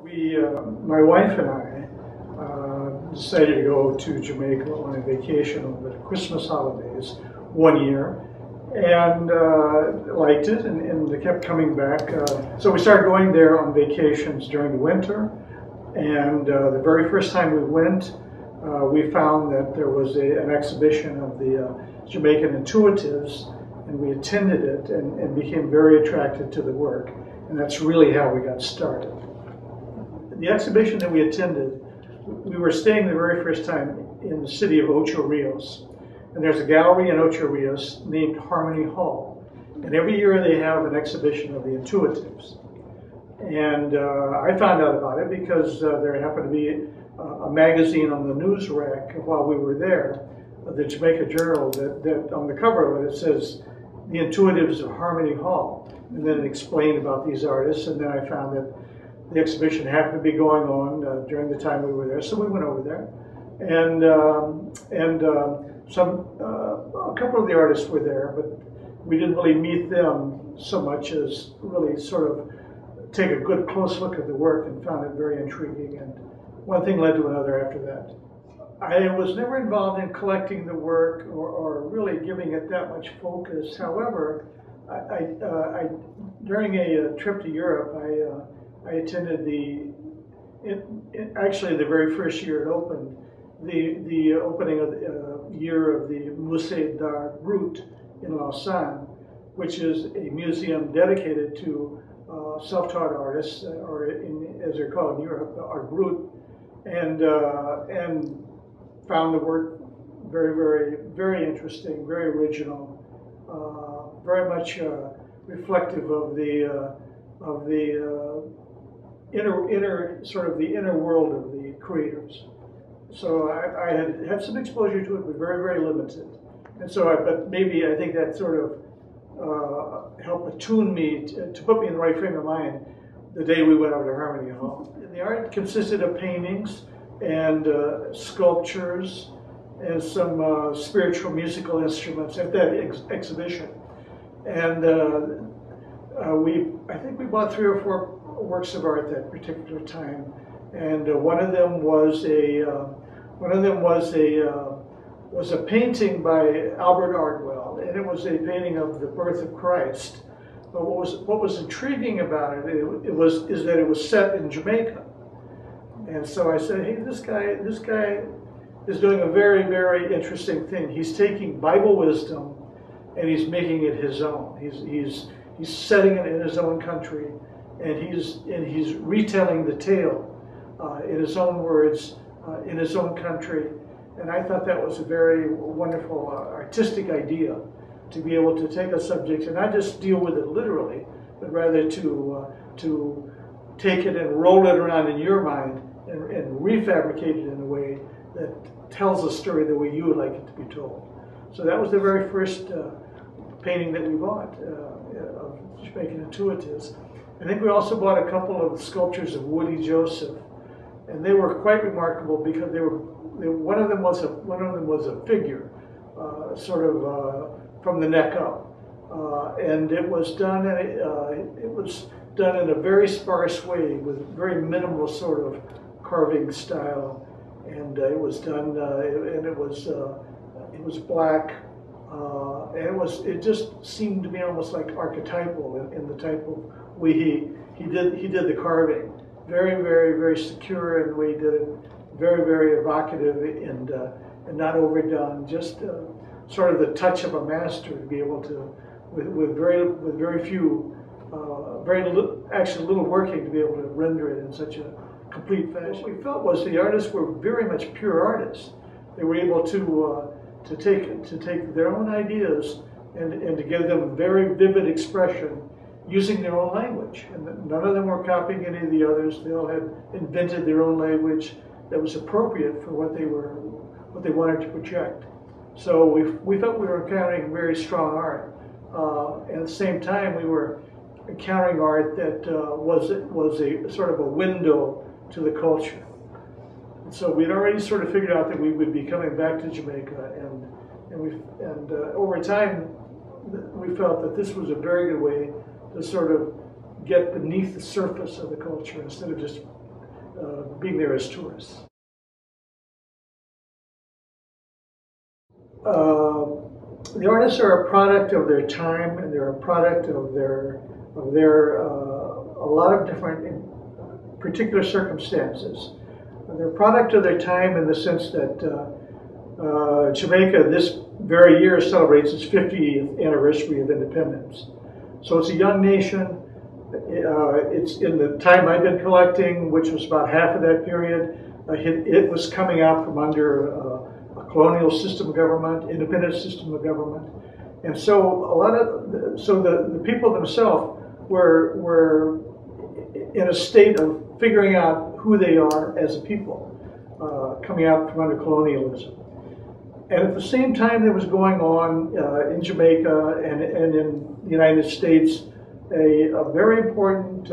My wife and I decided to go to Jamaica on a vacation over the Christmas holidays one year, and liked it, and they kept coming back. So we started going there on vacations during the winter, and the very first time we went, we found that there was an exhibition of the Jamaican Intuitives, and we attended it and became very attracted to the work, and that's really how we got started. The exhibition that we attended, we were staying the very first time in the city of Ocho Rios, and there's a gallery in Ocho Rios named Harmony Hall, and every year they have an exhibition of the Intuitives. And I found out about it because there happened to be a magazine on the news rack while we were there, the Jamaica Journal, that on the cover of it, it says, "The Intuitives of Harmony Hall," and then it explained about these artists, and then I found that the exhibition happened to be going on during the time we were there, so we went over there, and a couple of the artists were there, but we didn't really meet them so much as really sort of take a good close look at the work, and found it very intriguing, and one thing led to another after that. I was never involved in collecting the work or really giving it that much focus. However, during a trip to Europe, I attended actually the very first year it opened, the opening of the year of the Musée d'Art Brut in Lausanne, which is a museum dedicated to self-taught artists, or as they're called in Europe, Art Brut, and found the work very, very, very interesting, very original, very much reflective of the inner world of the creators. So I had some exposure to it, but very, very limited. And so, but maybe I think that sort of helped attune me to put me in the right frame of mind the day we went over to Harmony Hall. The art consisted of paintings and sculptures and some spiritual musical instruments at that exhibition. And I think we bought 3 or 4 works of art that particular time, and one of them was a painting by Albert Ardwell, and it was a painting of the birth of Christ. But what was intriguing about it is that it was set in Jamaica. And so I said, hey, this guy is doing a very, very interesting thing. He's taking Bible wisdom and he's making it his own. He's setting it in his own country, and he's retelling the tale in his own words, in his own country. And I thought that was a very wonderful artistic idea, to be able to take a subject and not just deal with it literally, but rather to take it and roll it around in your mind and refabricate it in a way that tells a story the way you would like it to be told. So that was the very first painting that we bought of Jamaican Intuitives. I think we also bought a couple of sculptures of Woody Joseph, and they were quite remarkable because one of them was a figure, sort of from the neck up, and it was done in a very sparse way with very minimal sort of carving style, and it was done and it was black, and it just seemed to be almost like archetypal in the type of way he did the carving. Very, very, very secure in the way he did it. Very, very evocative and not overdone. Just sort of the touch of a master to be able to, with very few, actually little working, to be able to render it in such a complete fashion. What we felt was the artists were very much pure artists. They were able to take their own ideas and to give them very vivid expression using their own language. And none of them were copying any of the others. They all had invented their own language that was appropriate for what they wanted to project. So we felt we were encountering very strong art. And at the same time, we were encountering art that was a sort of a window to the culture. And so we'd already sort of figured out that we would be coming back to Jamaica, and over time, we felt that this was a very good way to sort of get beneath the surface of the culture instead of just being there as tourists. The artists are a product of their time, and they're a product of their a lot of different particular circumstances. They're a product of their time in the sense that Jamaica this very year celebrates its 50th anniversary of independence. So it's a young nation. It's in the time I've been collecting, which was about half of that period. It was coming out from under a colonial system of government, independent system of government, and so the people themselves were in a state of figuring out who they are as a people, coming out from under colonialism. And at the same time that was going on in Jamaica and in the United States, a very important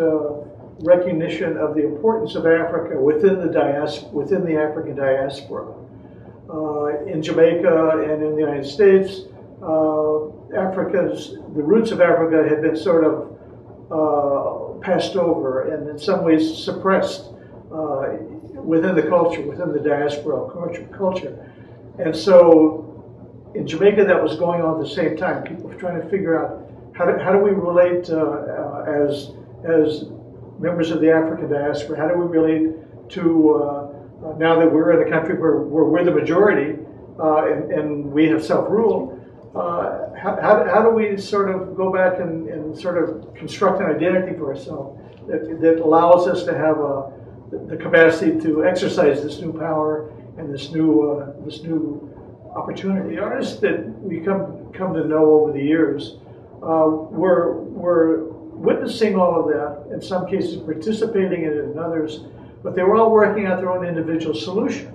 recognition of the importance of Africa within the African diaspora. In Jamaica and in the United States, the roots of Africa had been sort of passed over and in some ways suppressed within the culture, within the diaspora culture. And so in Jamaica that was going on at the same time. People were trying to figure out how do we relate as members of the African diaspora? How do we relate to now that we're in a country where we're the majority and we have self-rule? How do we sort of go back and sort of construct an identity for ourselves that allows us to have the capacity to exercise this new power and this new opportunity? The artists that we come to know over the years were witnessing all of that, in some cases participating in it, in others, but they were all working out their own individual solution.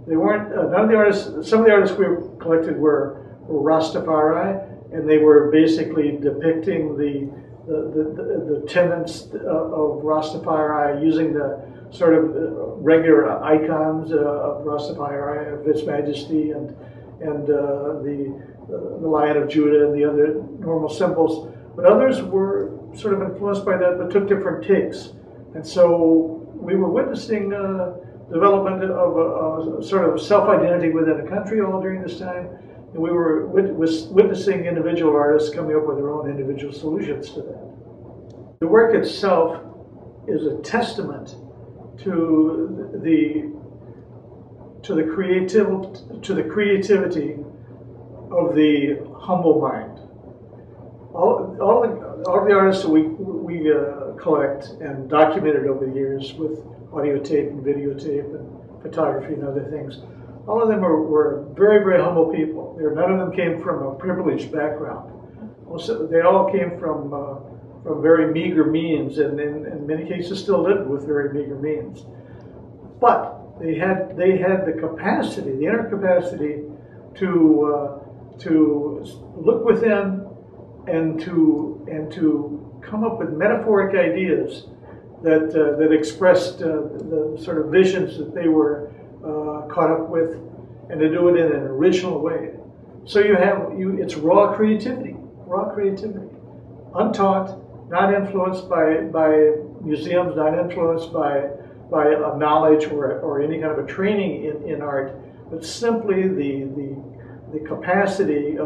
They weren't, none of the artists, some of the artists we collected were Rastafari, and they were basically depicting the tenets of Rastafari using the sort of regular icons of Rastafari, of His Majesty and the Lion of Judah and the other normal symbols. But others were sort of influenced by that, but took different takes. And so we were witnessing development of a sort of self-identity within a country all during this time. And we were witnessing individual artists coming up with their own individual solutions to that. The work itself is a testament to the creativity of the humble mind. All of the artists that we collect and documented over the years with audio tape and videotape and photography and other things, all of them were very, very humble people. None of them came from a privileged background. They all came from very meager means, and in many cases still lived with very meager means. But they had the capacity, the inner capacity, to look within and to come up with metaphoric ideas that expressed the sort of visions that they were caught up with, and to do it in an original way. So it's raw creativity, untaught, not influenced by museums, not influenced by a knowledge or any kind of a training in art, but simply the capacity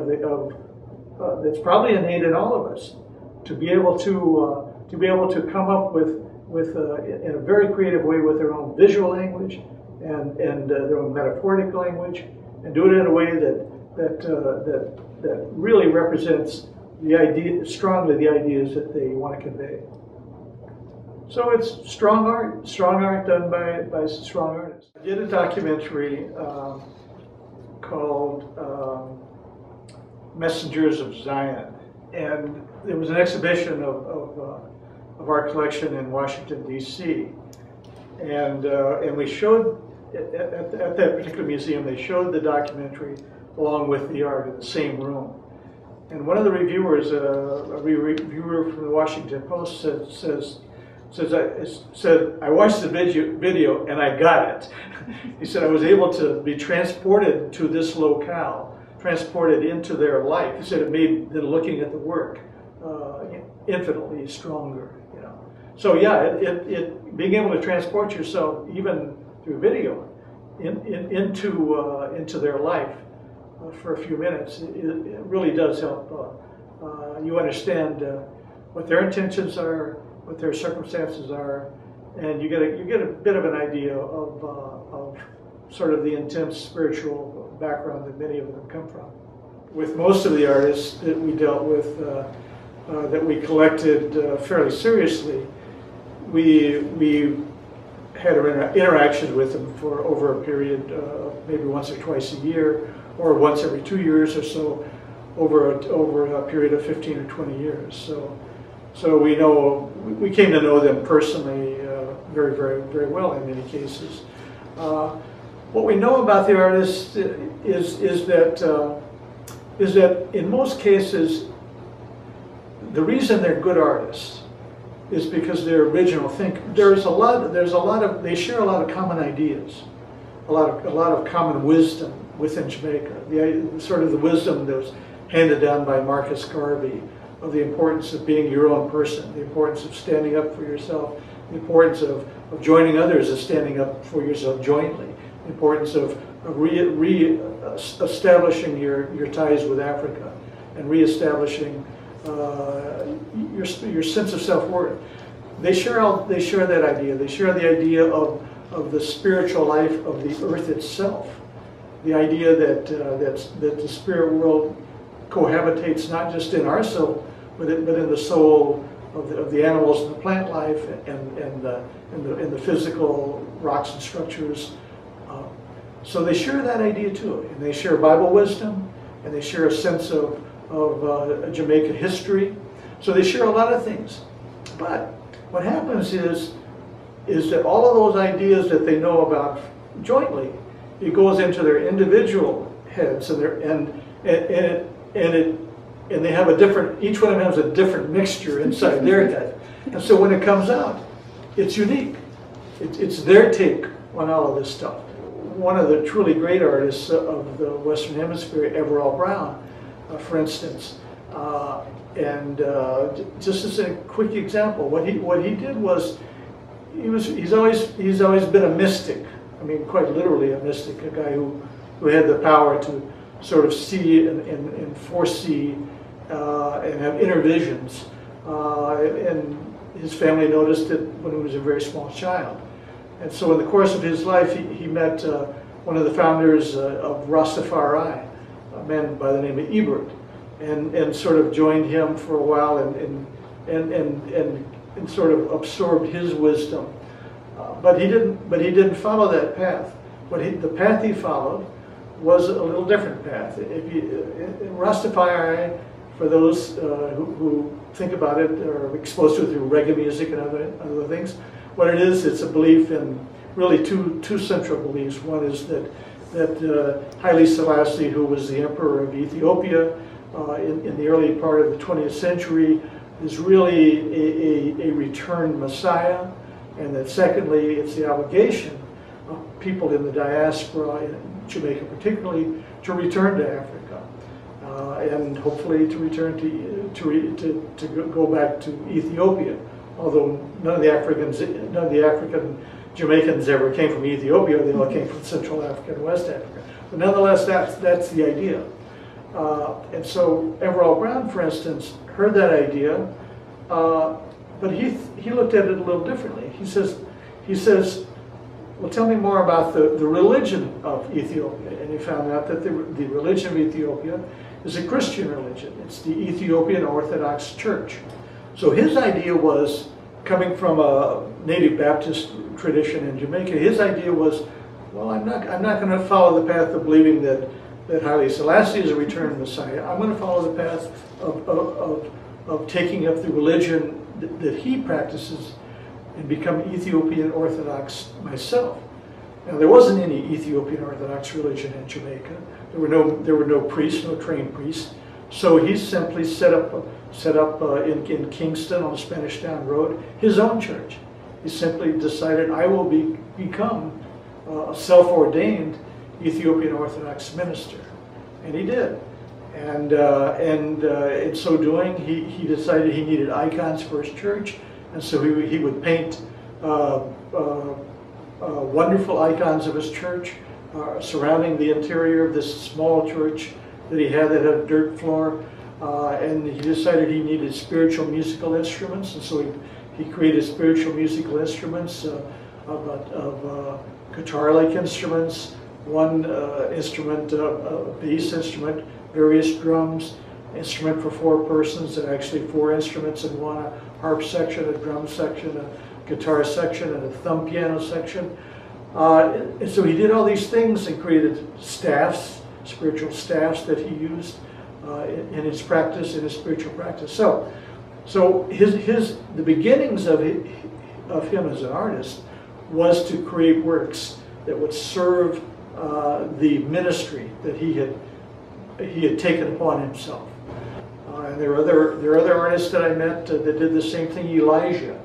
that's probably innate in all of us to be able to come up with in a very creative way with their own visual language and their own metaphoric language, and do it in a way that really represents strongly the ideas that they want to convey. So it's strong art done by strong artists. I did a documentary called Messengers of Zion, and there was an exhibition of our collection in Washington, D.C. And we showed at that particular museum, they showed the documentary along with the art in the same room. And one of the reviewers, a reviewer from the Washington Post, said, I watched the video and I got it. He said, I was able to be transported to this locale, transported into their life. He said it made the looking at the work infinitely stronger. So yeah, being able to transport yourself even through video into their life for a few minutes, it really does help. You understand what their intentions are, what their circumstances are, and you get a bit of an idea of sort of the intense spiritual background that many of them come from. With most of the artists that we dealt with, that we collected fairly seriously, we had interactions with them for over a period, maybe once or twice a year, or once every 2 years or so, over a period of 15 or 20 years. So we came to know them personally very, very, very well in many cases. What we know about the artists is that in most cases, the reason they're good artists is because they're original thinkers. They share a lot of common ideas, a lot of common wisdom within Jamaica. Sort of the wisdom that was handed down by Marcus Garvey of the importance of being your own person, the importance of standing up for yourself, the importance of joining others as standing up for yourself jointly, the importance of re-establishing your ties with Africa and re-establishing your sense of self-worth. They share that idea. They share the idea of the spiritual life of the earth itself, the idea that the spirit world cohabitates not just in our soul, but in the soul of the animals and the plant life and the physical rocks and structures. So they share that idea too, and they share Bible wisdom, and they share a sense of Jamaica history. So they share a lot of things. But what happens is that all of those ideas that they know about jointly, it goes into their individual heads, and they have a different. Each one of them has a different mixture inside their head, and so when it comes out, it's unique. It's their take on all of this stuff. One of the truly great artists of the Western Hemisphere, Everall Brown, for instance, and just as a quick example, what he did was he's always been a mystic. I mean, quite literally a mystic, a guy who had the power to sort of see and foresee and have inner visions. And his family noticed it when he was a very small child. And so in the course of his life, he met one of the founders of Rastafari, a man by the name of Ebert, and sort of joined him for a while and sort of absorbed his wisdom. But he didn't follow that path. The path he followed was a little different path. Rastafari, for those who think about it or are exposed to it through reggae music and other things, what it is, it's a belief in really two central beliefs. One is that Haile Selassie, who was the emperor of Ethiopia in the early part of the 20th century, is really a returned Messiah, and that secondly, it's the obligation of people in the diaspora, in Jamaica particularly, to return to Africa, and hopefully to return to go back to Ethiopia. Although none of the African Jamaicans ever came from Ethiopia, they all came from Central Africa and West Africa. But nonetheless, that's the idea. And so Everall Brown, for instance, heard that idea, but he looked at it a little differently. He says, well, tell me more about the religion of Ethiopia. And he found out that the religion of Ethiopia is a Christian religion. It's the Ethiopian Orthodox Church. So his idea was, coming from a native Baptist tradition in Jamaica, his idea was, well, I'm not going to follow the path of believing that Haile Selassie is a returned Messiah. I'm going to follow the path of taking up the religion that he practices and become Ethiopian Orthodox myself. Now, there wasn't any Ethiopian Orthodox religion in Jamaica. There were no priests, no trained priests. So he simply set up in Kingston on the Spanish Town Road his own church. He simply decided, I will become a self-ordained Ethiopian Orthodox minister, and he did. And in so doing, he decided he needed icons for his church, And so he would paint wonderful icons of his church surrounding the interior of this small church that he had that had a dirt floor. And he decided he needed spiritual musical instruments, and so he created spiritual musical instruments of guitar-like instruments, one instrument, a bass instrument, various drums, instrument for 4 persons, and actually 4 instruments in one, a harp section, a drum section, a guitar section, and a thumb piano section. And so he did all these things and created staffs, spiritual staffs that he used in his practice, in his spiritual practice. So the beginnings of him as an artist was to create works that would serve the ministry that he had taken upon himself. And there are other artists that I met that did the same thing. Elijah,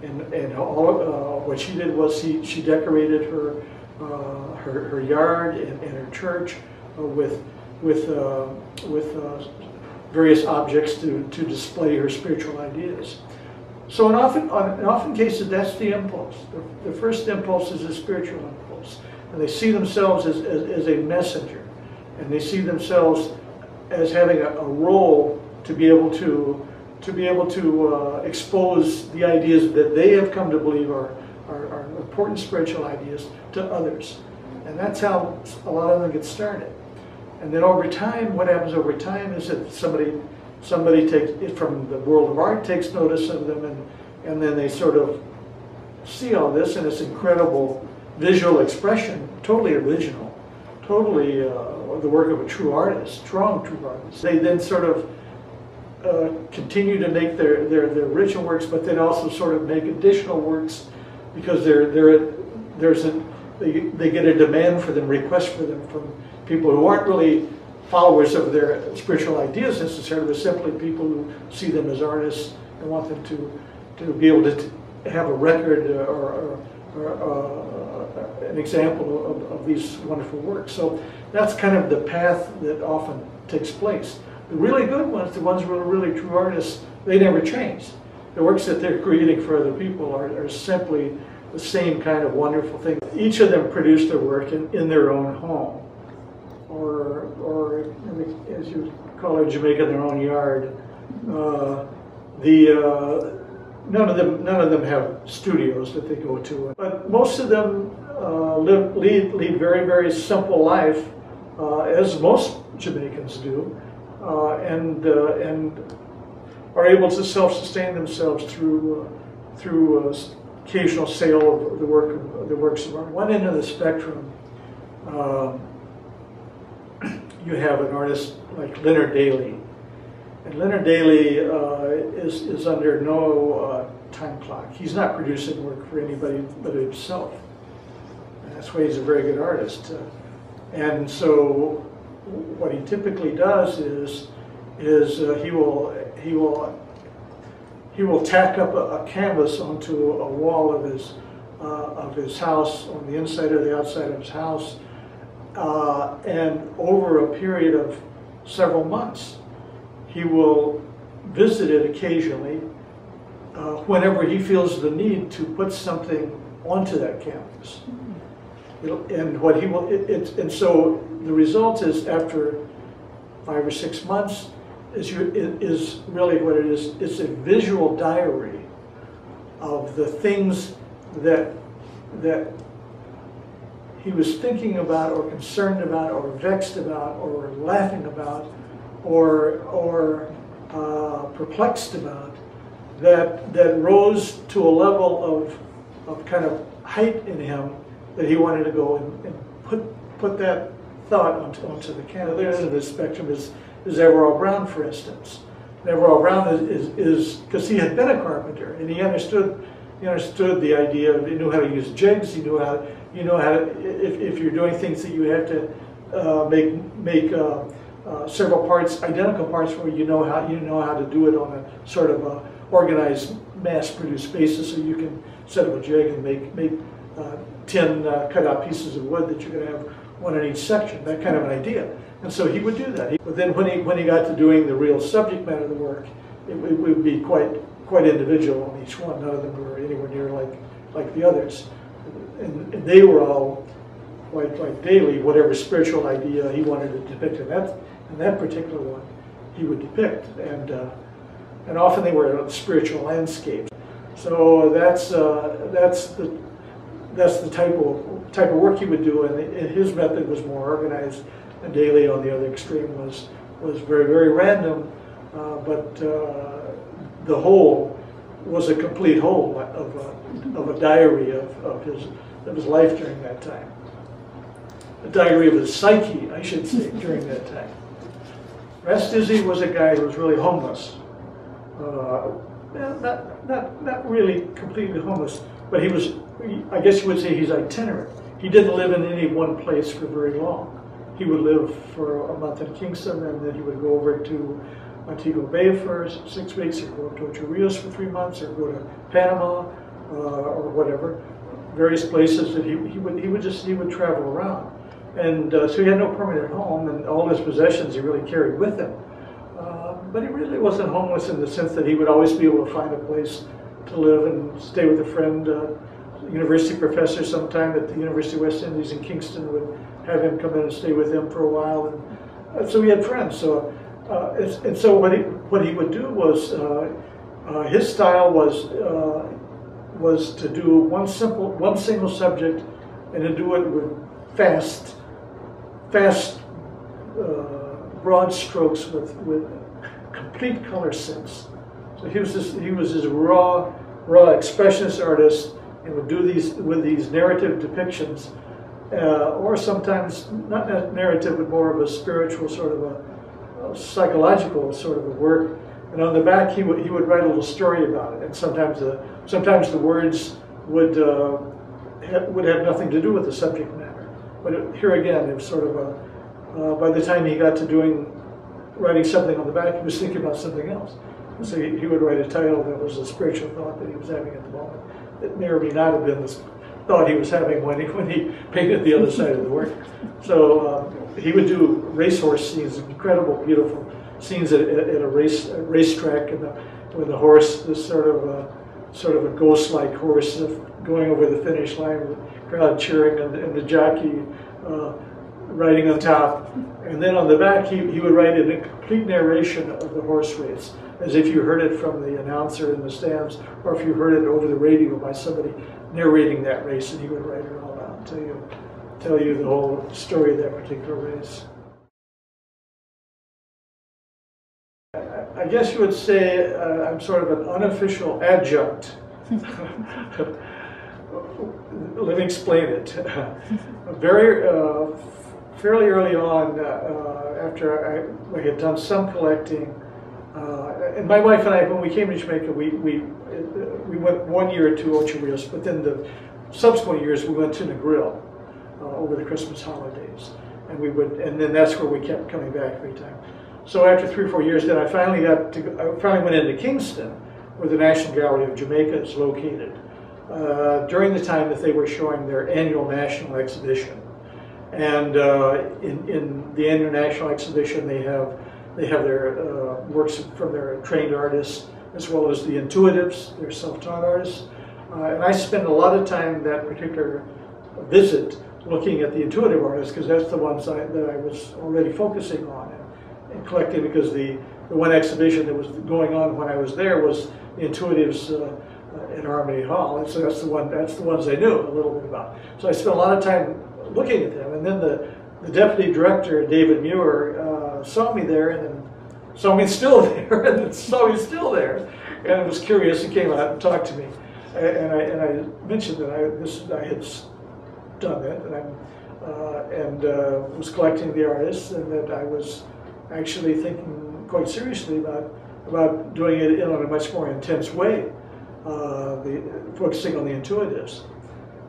and all what she did was she decorated her yard and her church with various objects to display her spiritual ideas. So in often cases, that's the impulse. The first impulse is a spiritual impulse, and they see themselves as a messenger, and they see themselves as having a role to be able to expose the ideas that they have come to believe are important spiritual ideas to others, and that's how a lot of them get started. And then over time, what happens over time is that somebody takes it from the world of art, takes notice of them, and then they sort of see all this in this incredible visual expression, totally original, totally the work of a true artist, strong true artist. They then sort of continue to make their original works, but then also sort of make additional works because they get a demand for them, request for them from people who aren't really followers of their spiritual ideas necessarily, but simply people who see them as artists and want them to be able to have a record or an example of these wonderful works. So that's kind of the path that often takes place. The really good ones, the ones who are really true artists, they never change. The works that they're creating for other people are simply the same kind of wonderful thing. Each of them produced their work in their own home, or as you call it in Jamaica, their own yard. None of them have studios that they go to, but most of them lead very, very simple life, as most Jamaicans do, and are able to self-sustain themselves through occasional sale of the works of art. One end of the spectrum, you have an artist like Leonard Daly. And Leonard Daly is under no time clock. He's not producing work for anybody but himself. And that's why he's a very good artist. And so what he typically does is he will tack up a canvas onto a wall of his house, on the inside or the outside of his house, and over a period of several months, he will visit it occasionally whenever he feels the need to put something onto that canvas. And so the result is, after 5 or 6 months, is really what it is. It's a visual diary of the things that he was thinking about, or concerned about, or vexed about, or laughing about, or perplexed about, that rose to a level of kind of height in him that he wanted to go and put that thought onto the canvas. The other end of the spectrum is Everall Brown, for instance. And Everall Brown is because he had been a carpenter, and he understood the idea of, he knew how to use jigs, he knew how to, if you're doing things that you have to make several parts, identical parts, where you know how to do it on a sort of a organized, mass-produced basis, so you can set up a jig and make 10 cut-out pieces of wood that you're going to have one in each section, that kind of an idea. And so he would do that. But then when he got to doing the real subject matter of the work, it would be quite quite individual on each one. None of them were anywhere near like the others. And they were all like Daly, whatever spiritual idea he wanted to depict in that particular one, he would depict. And often they were spiritual landscapes. So that's the type of work he would do, and his method was more organized. And Daly, on the other extreme, was very, very random, but the whole was a complete whole of a diary of his life during that time. A diary of his psyche, I should say, during that time. Ras Dizzy was a guy who was really homeless. Not really completely homeless, but he was, I guess you would say he's itinerant. He didn't live in any one place for very long. He would live for a month in Kingston, and then he would go over to Montego Bay for 6 weeks, or go to Ocho Rios for 3 months, or go to Panama, or whatever, various places that he would travel around. And so he had no permanent home, and all his possessions he really carried with him. But he really wasn't homeless in the sense that he would always be able to find a place to live and stay with a friend. University professor sometime at the University of West Indies in Kingston would have him come in and stay with him for a while. And so he had friends. So and so what he would do was his style was to do one single subject, and to do it with fast broad strokes with complete color sense. So he was this raw expressionist artist, and would do these with these narrative depictions, or sometimes not narrative, but more of a spiritual sort of a psychological sort of a work. And on the back, he would write a little story about it. And sometimes the words would have nothing to do with the subject matter. But here again, it was sort of a by the time he got to writing something on the back, he was thinking about something else. So he would write a title that was a spiritual thought that he was having at the moment. It may or may not have been the thought he was having when he painted the other side of the work. So he would do racehorse scenes, incredible, beautiful scenes at a racetrack, and with the horse, this sort of a ghost-like horse going over the finish line, with the crowd cheering, and the jockey riding on top. And then on the back, he would write in a complete narration of the horse race, as if you heard it from the announcer in the stands, or if you heard it over the radio by somebody narrating that race, and he would write it all out, tell you the whole story of that particular race. I guess you would say I'm sort of an unofficial adjunct. Let me explain it. Fairly early on, after I had done some collecting, and my wife and I, when we came to Jamaica, we went 1 year to Ocho Rios, but then the subsequent years we went to Negril over the Christmas holidays, and then that's where we kept coming back every time. So after 3 or 4 years, then I finally went into Kingston, where the National Gallery of Jamaica is located, during the time that they were showing their annual national exhibition. And in the annual national exhibition, they have their works from their trained artists, as well as the intuitives, their self-taught artists. And I spent a lot of time that particular visit looking at the intuitive artists, because that's the ones that I was already focusing on and collecting, because the one exhibition that was going on when I was there was the intuitives in Harmony Hall, and so that's the ones I knew a little bit about. So I spent a lot of time looking at them, and then the deputy director, David Muir, saw me there, and then saw me still there, and then saw me still there, and was curious and came out and talked to me. And I mentioned that I had done that, and was collecting the artists, and that I was actually thinking quite seriously about doing it in a much more intense way, focusing on the intuitives.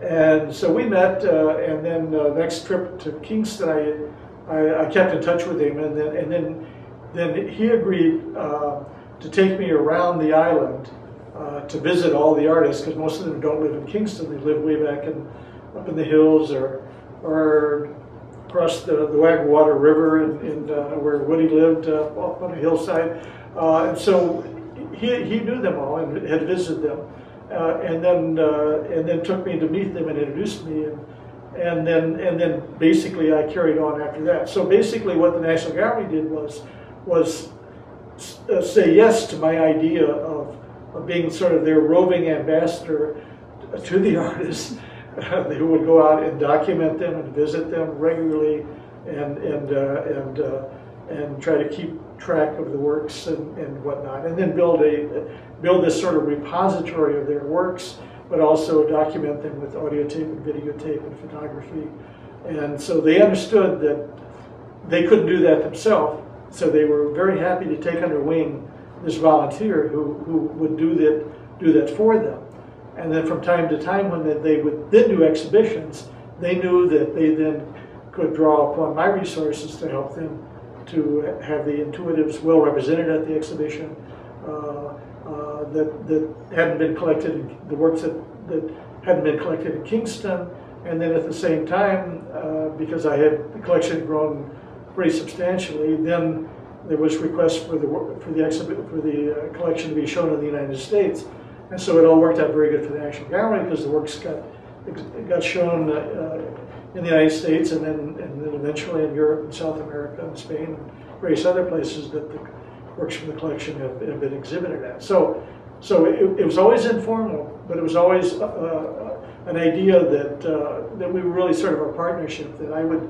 And so we met, and then next trip to Kingston, I kept in touch with him, and then he agreed to take me around the island to visit all the artists, because most of them don't live in Kingston. They live way back up in the hills, or across the Wagwater River, and where Woody lived up on a hillside. And so he knew them all and had visited them, and then took me to meet them and introduced me, and then basically I carried on after that. So basically, what the National Gallery did was say yes to my idea of being sort of their roving ambassador to the artists, who would go out and document them and visit them regularly, and try to keep track of the works and whatnot, and then build this sort of repository of their works, but also document them with audio tape and videotape and photography. And so they understood that they couldn't do that themselves, so they were very happy to take under wing this volunteer who would do that for them. And then from time to time, when they would then do exhibitions, they knew that they then could draw upon my resources to help them to have the intuitives well represented at the exhibition, that hadn't been collected, the works that hadn't been collected in Kingston. And then at the same time, because I had the collection grown pretty substantially, then there was requests for the collection to be shown in the United States. And so it all worked out very good for the National Gallery, because the works got shown in the United States, and then eventually in Europe and South America and Spain and various other places that the works from the collection have been exhibited at. So it was always informal, but it was always an idea that we were really sort of a partnership, that I would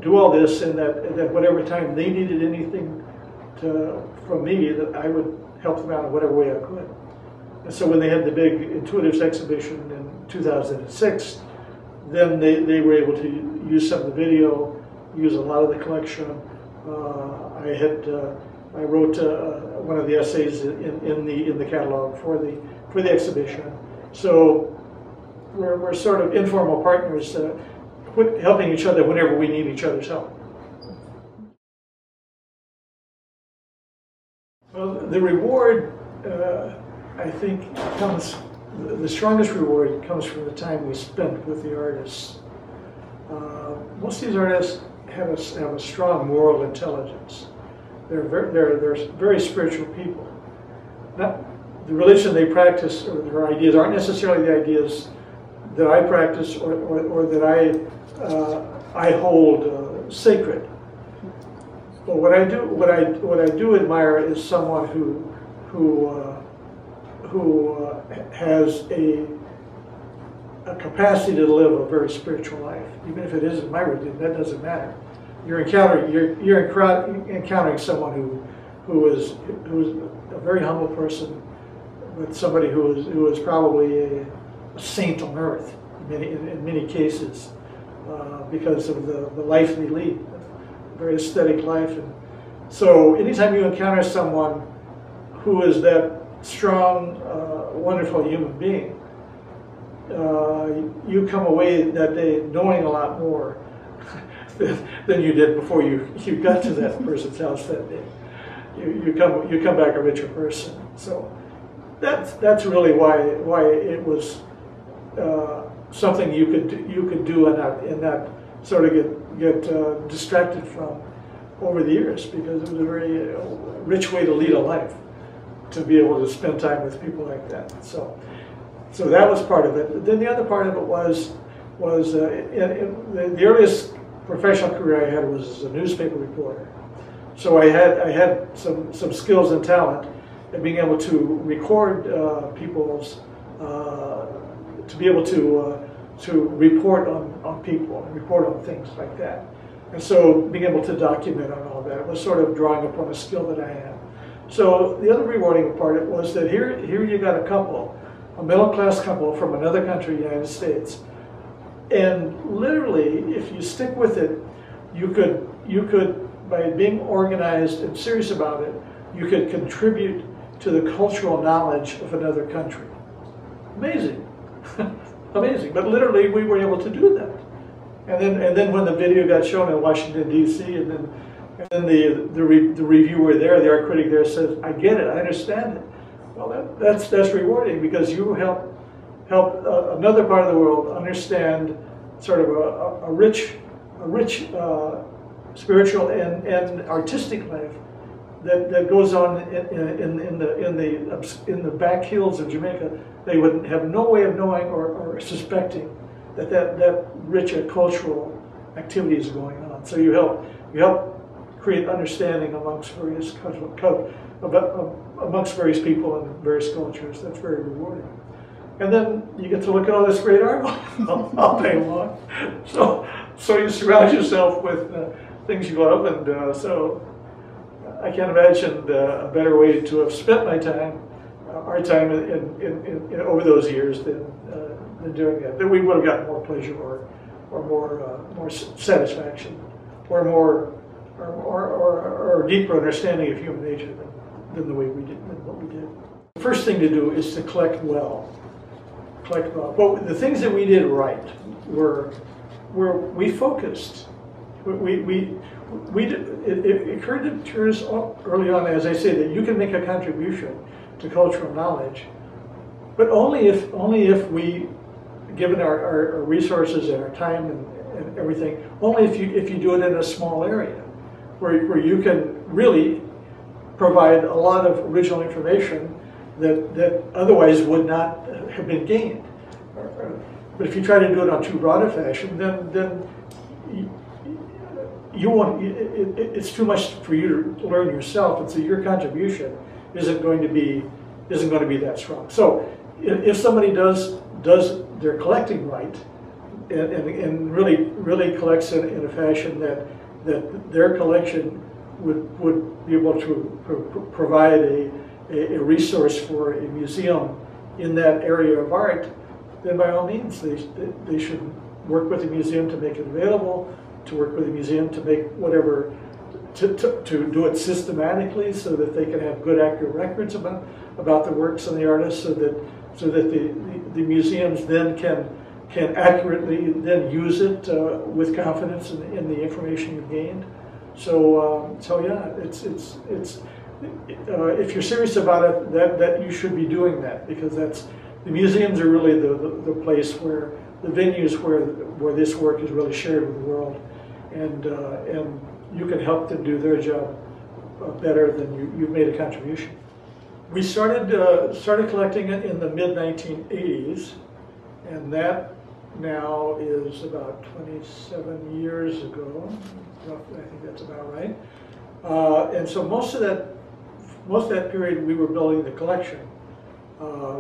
do all this, and that whatever time they needed anything from me, that I would help them out in whatever way I could. And so when they had the big Intuitives exhibition in 2006, then they were able to use some of the video, use a lot of the collection. I wrote one of the essays in the catalog for the exhibition. So we're sort of informal partners, helping each other whenever we need each other's help. Well, the reward, I think, the strongest reward comes from the time we spent with the artists. Most of these artists have a strong moral intelligence. They're very spiritual people. Not the religion they practice or their ideas aren't necessarily the ideas that I practice or that I hold sacred. But what I do admire is someone who has a capacity to live a very spiritual life, even if it isn't my religion. That doesn't matter. You're encountering someone who is a very humble person, but somebody who is probably a saint on earth in many cases, because of the life they lead, a very aesthetic life. And so anytime you encounter someone who is that strong, wonderful human being, you come away that day knowing a lot more than you did before you got to that person's house that day. You come back a richer person. So that's really why it was something you could do and not sort of get distracted from over the years, because it was a very rich way to lead a life, to be able to spend time with people like that. So that was part of it. Then the other part of it was the earliest professional career I had was as a newspaper reporter. So I had some skills and talent at being able to record people's, to be able to report on people and report on things like that. And so being able to document on all that was sort of drawing upon a skill that I had. So the other rewarding part of it was that here you got a couple, a middle-class couple from another country, United States, and literally, if you stick with it, you could, by being organized and serious about it, you could contribute to the cultural knowledge of another country. Amazing, amazing. But literally, we were able to do that. And then when the video got shown in Washington D.C., and then the reviewer there, the art critic there, says, "I get it, I understand it." Well, that's rewarding, because you help another part of the world understand sort of a rich spiritual and artistic life that goes on in the back hills of Jamaica, they would have no way of knowing or suspecting that rich cultural activities are going on. So you help create understanding amongst various people and various cultures. That's very rewarding. And then you get to look at all this great art all day long. So you surround yourself with things you love, and so I can't imagine a better way to have spent my time, our time in over those years than doing that. That we would have gotten more pleasure or more satisfaction or more or deeper understanding of human nature than the way we did than what we did. The first thing to do is to collect well. But the things that we did right were we focused. It occurred to us early on, as I say, that you can make a contribution to cultural knowledge, but only if we, given our resources and our time and everything, only if you do it in a small area, where you can really provide a lot of original information that otherwise would not have been gained. But if you try to do it on too broad a fashion, then you won't. It's too much for you to learn yourself, and so your contribution isn't going to be that strong. So if somebody does their collecting right, and really collects in a fashion that their collection would be able to provide a resource for a museum in that area of art, then by all means they should work with the museum to make it available, to work with the museum to make whatever, to do it systematically so that they can have good, accurate records about the works and the artists, so that the museums then can accurately then use it with confidence in the information you've gained. So yeah, it's if you're serious about it, that you should be doing that, because the museums are really the place where the venues where this work is really shared with the world, and you can help them do their job better than you've made a contribution. We started collecting it in the mid-1980s, and that now is about 27 years ago. Roughly, I think that's about right. And so most of that period we were building the collection.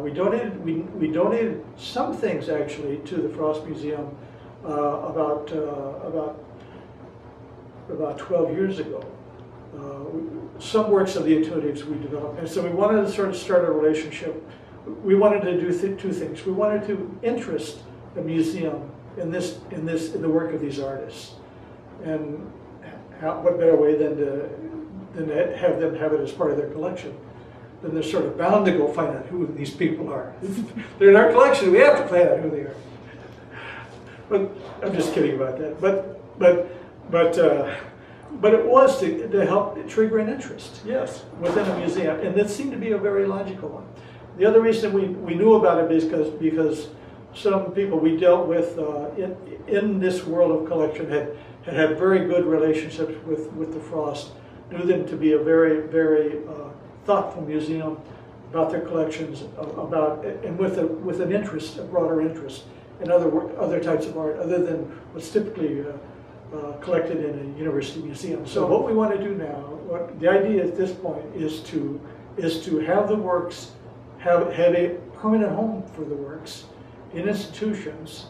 We donated some things actually to the Frost Museum about 12 years ago. Some works of the Intuitives we developed, and so we wanted to sort of start a relationship. We wanted to do two things. We wanted to interest the museum in the work of these artists, and what better way than to have them have it as part of their collection? Then they're sort of bound to go find out who these people are. They're in our collection. We have to find out who they are. But I'm just kidding about that. But it was to help trigger an interest, yes, within a museum, and that seemed to be a very logical one. The other reason we knew about it is because some people we dealt with in this world of collection had very good relationships with the Frost, knew them to be a very, very thoughtful museum about their collections, and with an interest, a broader interest in other types of art other than what's typically collected in a university museum. So what we want to do now, the idea at this point is to have the works have a permanent home for the works in institutions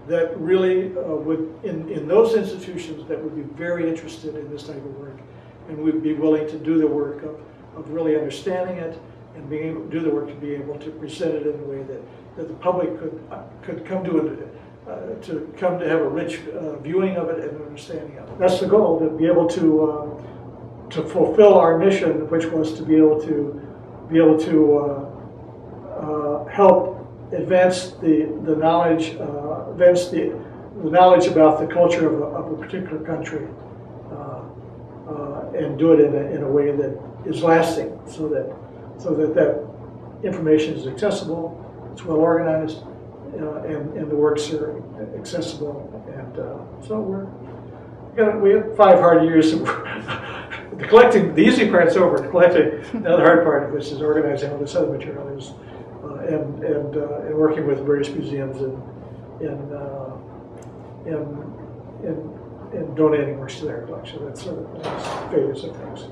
that really would, in those institutions that would be very interested in this type of work, and would be willing to do the work of really understanding it and being able to do the work to be able to present it in a way that the public could come to it, to have a rich viewing of it and understanding of it. That's the goal, to be able to fulfill our mission, which was to be able to help advance the knowledge, the knowledge about the culture of a particular country, and do it in a way that is lasting, so that information is accessible, it's well organized, and the works are accessible. And so we had 5 hard years of the collecting, the easy part's over. The collecting, now the hard part, which is organizing all this other material, is and working with various museums and donating works to their collection. That's the next phase of things.